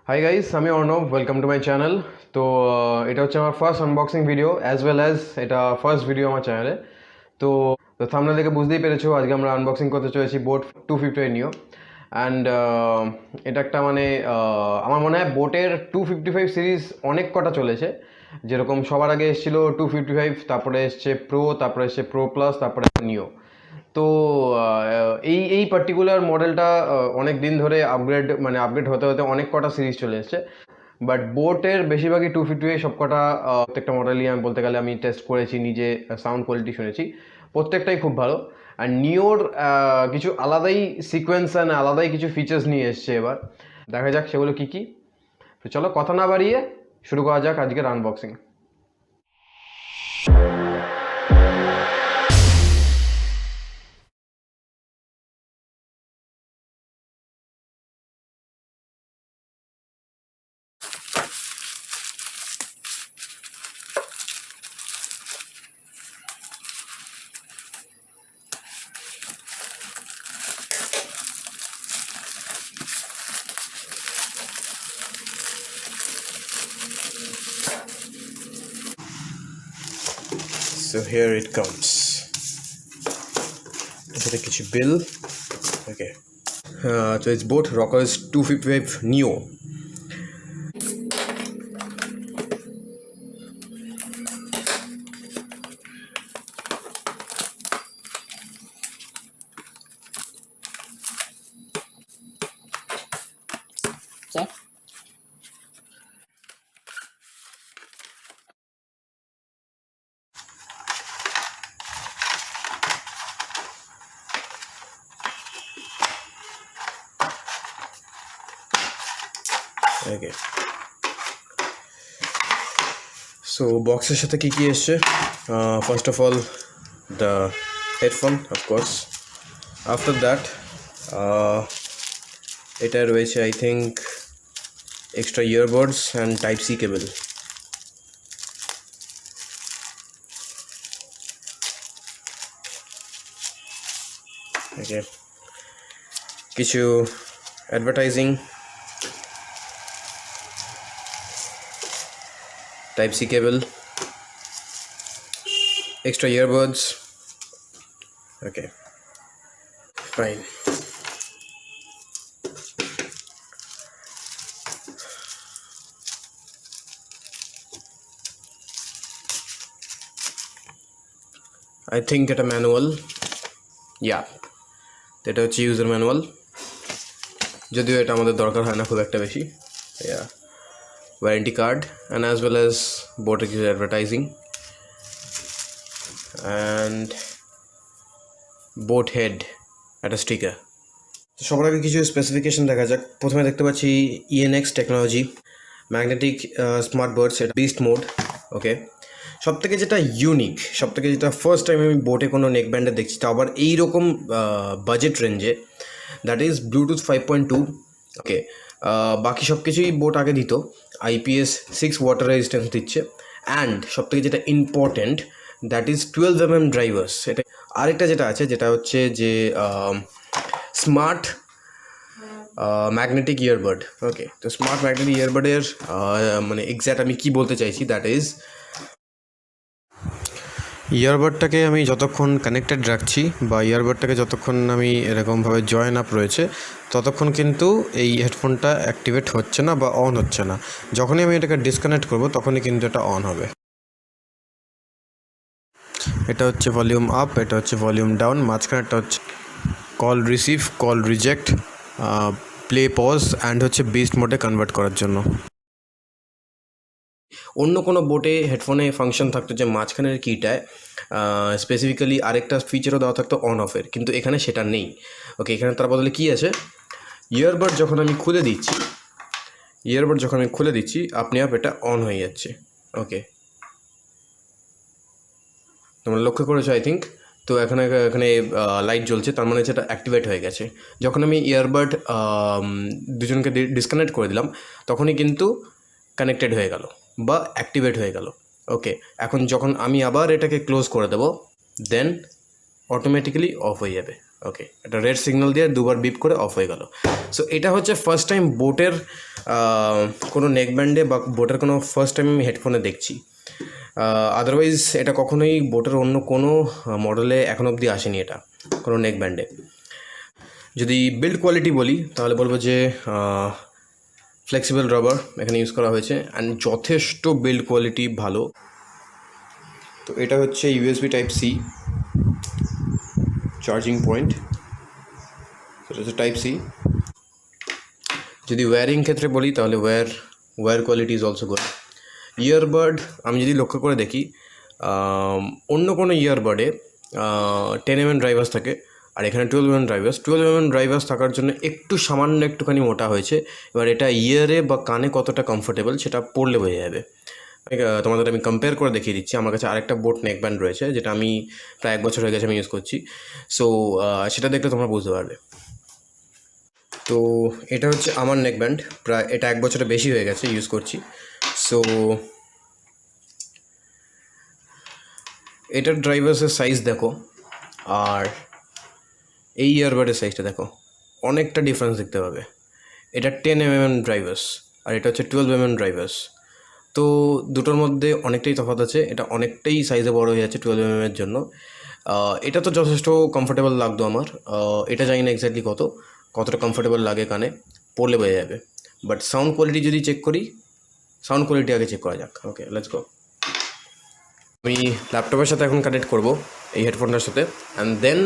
Hi guys, আমি Arnab, welcome to my channel. তো এটা হচ্ছে আমার first unboxing video as well as এটা ফার্স্ট ভিডিও আমার চ্যানেলে। তো থাম্বনেল দেখে বুঝতেই পেরেছো আজকে আমরা আনবক্সিং করতে চলেছি বোট 250 নিও। অ্যান্ড এটা একটা মানে আমার মনে হয় বোটের 255 সিরিজ অনেক কটা চলেছে, যেরকম সবার আগে এসেছিলো 255, তারপরে এসছে প্রো, তারপরে এসছে প্রো প্লাস, তারপরে নিও। তো এই এই পার্টিকুলার মডেলটা অনেক দিন ধরে আপগ্রেড হতে হতে অনেক কটা সিরিজ চলে এসেছে। বাট বোটের বেশিরভাগই 250 সব কটা প্রত্যেকটা মডেলই আমি বলতে গেলে আমি টেস্ট করেছি, নিজে সাউন্ড কোয়ালিটি শুনেছি, প্রত্যেকটাই খুব ভালো। আর নিওর কিছু আলাদাই সিকোয়েন্স অ্যান্ড আলাদাই কিছু ফিচার্স নিয়ে এসছে। এবার দেখা যাক সেগুলো কী কী। তো চলো কথা না বাড়িয়ে শুরু করা যাক আজকের আনবক্সিং। So here it comes. এটাতে কিছু বিল। Okay, so it's boat Rockers 255 Neo. Okay. Okay, so বক্সের সাথে কী কী এসছে? First of all the headphone, of course. After that এটা রয়েছে I think extra earbuds and type C cable. Okay, কিছু advertising, Type-C cable, extra earbuds. Okay, fine. I think এটা manual, এটা হচ্ছে ইউজার ম্যানুয়াল, যদিও এটা আমাদের দরকার হয় না খুব একটা বেশি। Warranty card and as well as বোটের কিছু অ্যাডভার্টাইজিং অ্যান্ড বোট হেড একটা স্টিকার। সবার আগে কিছু স্পেসিফিকেশন দেখা যাক। প্রথমে দেখতে পাচ্ছি ENX technology magnetic smart birds, এটা বিস্ট মোড। ওকে, সবথেকে যেটা ইউনিক, সবথেকে যেটা ফার্স্ট টাইম আমি বোটে কোনো নেক ব্যান্ডে দেখছি, তো আবার এইরকম বাজেট রেঞ্জে, দ্যাট ইজ ব্লুটুথ 5.2। ওকে, বাকি সব কিছুই বোট আগে দিত, IPS 6 ওয়াটার রেজিস্ট্যান্স দিচ্ছে, অ্যান্ড সবথেকে যেটা important that is 12mm drivers. এটা আরেকটা যেটা আছে, যেটা হচ্ছে যে স্মার্ট ম্যাগনেটিক ইয়ারবাড। ওকে, তো স্মার্ট ম্যাগনেটিক ইয়ারবাডের মানে এক্স্যাক্ট আমি কি বলতে চাইছি, দ্যাট ইজ ইয়ারবাডটাকে আমি যতক্ষণ কানেক্টেড রাখছি বা ইয়ারবাডটাকে যতক্ষণ আমি এরকমভাবে জয়েন আপ রয়েছে, ততক্ষণ কিন্তু এই হেডফোনটা অ্যাক্টিভেট হচ্ছে না বা অন হচ্ছে না। যখনই আমি এটাকে ডিসকানেক্ট করব তখনই কিন্তু এটা অন হবে। এটা হচ্ছে ভলিউম আপ, এটা হচ্ছে ভলিউম ডাউন, মাঝখানেরটা হচ্ছে call receive, call reject, play pause and হচ্ছে বিস্ট মোডে কনভার্ট করার জন্য। অন্য কোনো বোটে হেডফোনে ফাংশন থাকতো যে মাঝখানের কিটায় স্পেসিফিক্যালি আরেকটা ফিচারও দেওয়া থাকতো অন অফের, কিন্তু এখানে সেটা নেই। ওকে, এখানে তার বদলে কী আছে, ইয়ারবাড যখন আমি খুলে দিচ্ছি আপনি আপ এটা অন হয়ে যাচ্ছে। ওকে, তোমরা লক্ষ্য করেছো আই থিঙ্ক। তো এখানে লাইট জ্বলছে, তার মানে সেটা অ্যাক্টিভেট হয়ে গেছে। যখন আমি ইয়ারবাড দুজনকে ডিসকানেক্ট করে দিলাম, তখনই কিন্তু কানেক্টেড হয়ে গেল বা অ্যাক্টিভেট হয়ে গেল। ওকে, এখন যখন আমি আবার এটাকে ক্লোজ করে দেব, দেন অটোমেটিক্যালি অফ হয়ে যাবে। ওকে, একটা রেড সিগন্যাল দিয়ে দুবার বিপ করে অফ হয়ে গেল। সো এটা হচ্ছে ফার্স্ট টাইম বোটের কোনো নেকব্যান্ডে বা বোটের কোনো ফার্স্ট টাইম আমি হেডফোনে দেখছি। আদারওয়াইজ এটা কখনোই বোটের অন্য কোনো মডেলে এখন অবধি আসেনি এটা, কোনো নেকব্যান্ডে। যদি বিল্ড কোয়ালিটি বলি তাহলে বলবো যে ফ্লেক্সিবল রাবার এখানে ইউজ করা হয়েছে অ্যান্ড যথেষ্ট বিল্ড কোয়ালিটি ভালো। তো এটা হচ্ছে USB type C charging point, সেটা হচ্ছে টাইপ সি। যদি ওয়্যারিং ক্ষেত্রে বলি তাহলে wire quality is also good. Earbud আমি যদি লক্ষ্য করে দেখি, অন্য কোনো ইয়ারবাডে 10mm ড্রাইভার্স থাকে, আর এখানে 12mm ড্রাইভার্স। 12mm ড্রাইভার্স থাকার জন্য সামান্য একটুখানি মোটা হয়েছে। এবার এটা ইয়ারে বা কানে কতটা কমফোর্টেবল সেটা পড়লে বোঝা যাবে। তোমাদের আমি কম্পেয়ার করে দেখিয়ে দিচ্ছি। আমার কাছে আরেকটা বোট নেকব্যান্ড রয়েছে যেটা আমি প্রায় 1 বছর হয়ে গেছে আমি ইউজ করছি। সো সেটা দেখলে তোমরা বুঝতে পারবে। তো এটা হচ্ছে আমার নেকব্যান্ড, প্রায় এটা 1 বছরের বেশি হয়ে গেছে ইউজ করছি। সো এটার ড্রাইভার্সের সাইজ দেখো আর এই ইয়ারবাডের সাইজটা দেখো, অনেকটা ডিফারেন্স দেখতে পাবে। এটা 10mm ড্রাইভার্স আর এটা হচ্ছে 12mm ড্রাইভার্স। তো দুটোর মধ্যে অনেকটাই তফাৎ আছে। এটা অনেকটাই সাইজে বড় হয়ে যাচ্ছে 12mm জন্য। এটা তো যথেষ্ট কমফোর্টেবল লাগতো আমার। এটা জানি না এক্স্যাক্টলি কতটা কমফোর্টেবল লাগে, কানে পড়লে বোঝা যাবে। বাট সাউন্ড কোয়ালিটি যদি চেক করি, সাউন্ড কোয়ালিটি আগে চেক করা যাক। ওকে, লেটস গো। আমি ল্যাপটপের সাথে এখন কানেক্ট করব এই হেডফোনটার সাথে, অ্যান্ড দেন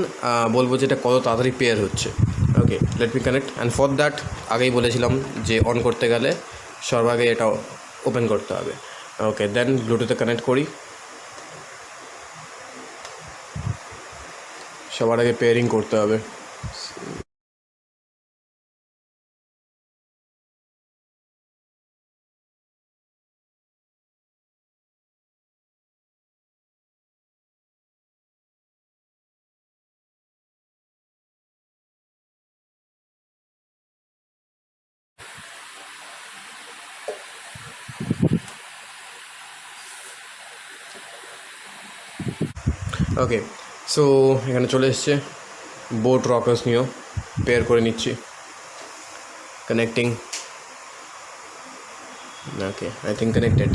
বলবো যে এটা কত তাড়াতাড়ি পেয়ার হচ্ছে। Okay, let me connect. And for that আগেই বলেছিলাম যে অন করতে গেলে সবার আগে এটা ওপেন করতে হবে। ওকে, দেন ব্লুটুথে কানেক্ট করি। সবার আগে পেয়ারিং করতে হবে। ওকে, সো এখানে চলে এসছে। বোট রকার্স নিয়েও পেয়ার করে নিচ্ছি। Connecting. Okay, I think connected.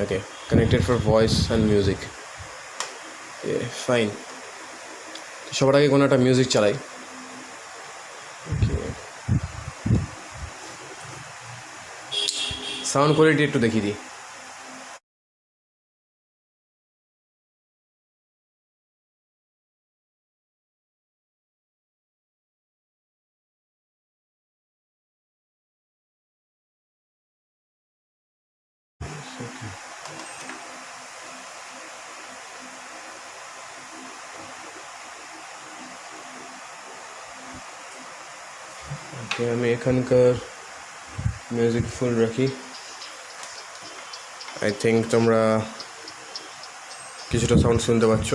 Okay, connected for voice and music. Fine. সবার আগে কোনো একটা মিউজিক চালাই। সাউন্ড কোয়ালিটি একটু দেখিয়ে দিই। ওকে, আমি এখানকার মিউজিক ফুল রাখি। আই থিঙ্ক তোমরা কিছুটা সাউন্ড শুনতে পাচ্ছ।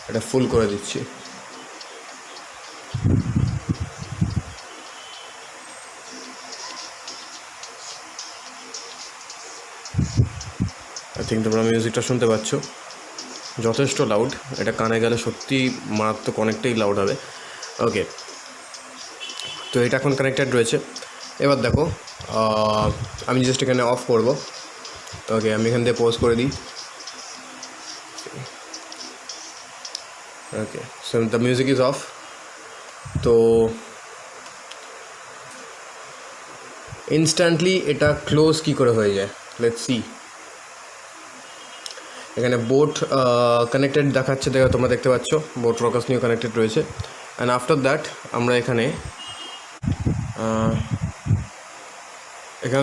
এটা ফুল করে দিচ্ছি। আই থিঙ্ক তোমরা মিউজিকটা শুনতে পাচ্ছ, যথেষ্ট লাউড। এটা কানে গেলে সত্যি মারাত্মক অনেকটাই লাউড হবে। ওকে, তো এটা এখন কানেক্টেড রয়েছে। এবার দেখো, আমি জাস্ট এখানে অফ করব। ওকে, আমি এখান থেকে পজ করে দিই। Okay, so the music is off. তো ইনস্ট্যান্টলি এটা ক্লোজ কী করে হয়ে যায়, লেটস সি। এখানে বোট কানেক্টেড দেখাচ্ছে, তোমরা দেখতে পাচ্ছ বোট রকার্স নিয়েও কানেক্টেড রয়েছে। অ্যান্ড আফটার দ্যাট আমরা এখানে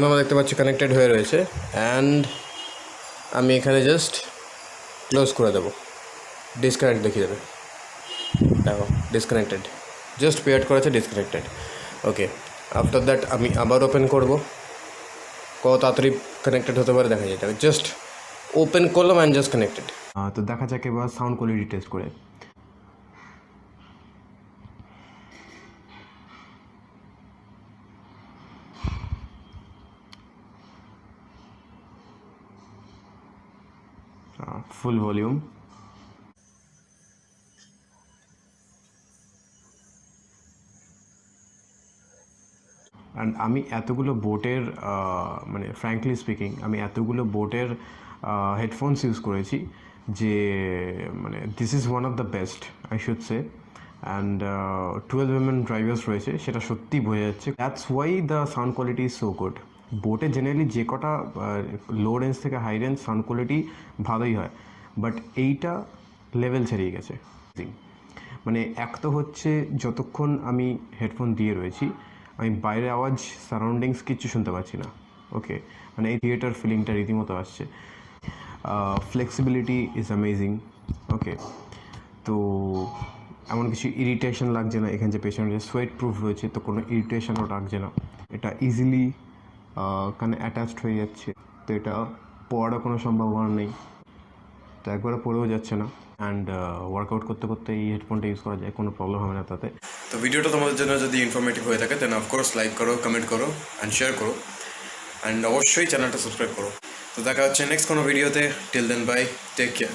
তোমরা দেখতে পাচ্ছ কানেক্টেড হয়ে রয়েছে। অ্যান্ড আমি এখানে জাস্ট ক্লোজ করে দেবো। ডিসকানেক্ট দেখিয়ে দেবে, দেখো ডিসকানেক্টেড, জাস্ট পেয়ার্ড করেছে, ডিসকানেক্টেড। ওকে, আফটার দ্যাট আমি আবার ওপেন করব। কত তাড়াতাড়ি কানেক্টেড হতে পারে দেখা যায়। জাস্ট ওপেন করলাম অ্যান্ড জাস্ট কানেক্টেড। তো দেখা যাক এবার সাউন্ড কোয়ালিটি টেস্ট করে। ফুল ভলিউম। অ্যান্ড আমি এতগুলো বোটের মানে ফ্র্যাঙ্কলি স্পিকিং আমি এতগুলো বোটের হেডফোনস ইউজ করেছি যে মানে this is one of the best I should say. And 12 drivers রয়েছে, সেটা সত্যিই বোঝা যাচ্ছে। That's why the sound quality is so good. বোটে জেনারেলি যে কটা লো রেঞ্জ থেকে হাই রেঞ্জ সাউন্ড কোয়ালিটি ভালোই হয়, বাট এইটা লেভেল ছাড়িয়ে গেছে। মানে এক তো হচ্ছে যতক্ষণ আমি হেডফোন দিয়ে রয়েছি আমি বাইরে আওয়াজ সারাউন্ডিংস কিচ্ছু শুনতে পাচ্ছি না। ওকে, মানে এই থিয়েটার ফিলিংটা রীতিমতো আসছে। Flexibility is amazing. ওকে, তো এমন কিছু ইরিটেশন লাগছে না। এখানে যে পেছনে যে সোয়েট প্রুফ রয়েছে তো কোনো ইরিটেশনও লাগছে না। এটা ইজিলি কানে অ্যাটাচড হয়ে যাচ্ছে, তো এটা পড়ারও কোনো সম্ভাবনা নেই, তো একবারে পড়েও যাচ্ছে না। অ্যান্ড ওয়ার্কআউট করতে করতে এই হেডফোনটা ইউজ করা যায়, কোনো প্রবলেম হবে না তাতে। তো ভিডিওটা তোমাদের জন্য যদি ইনফরমেটিভ হয়ে থাকে দেন অফকোর্স লাইক করো, কমেন্ট করো অ্যান্ড শেয়ার করো, অ্যান্ড অবশ্যই চ্যানেলটা সাবস্ক্রাইব করো। তো দেখা হচ্ছে নেক্সট কোনো ভিডিওতে। Till then bye, take care.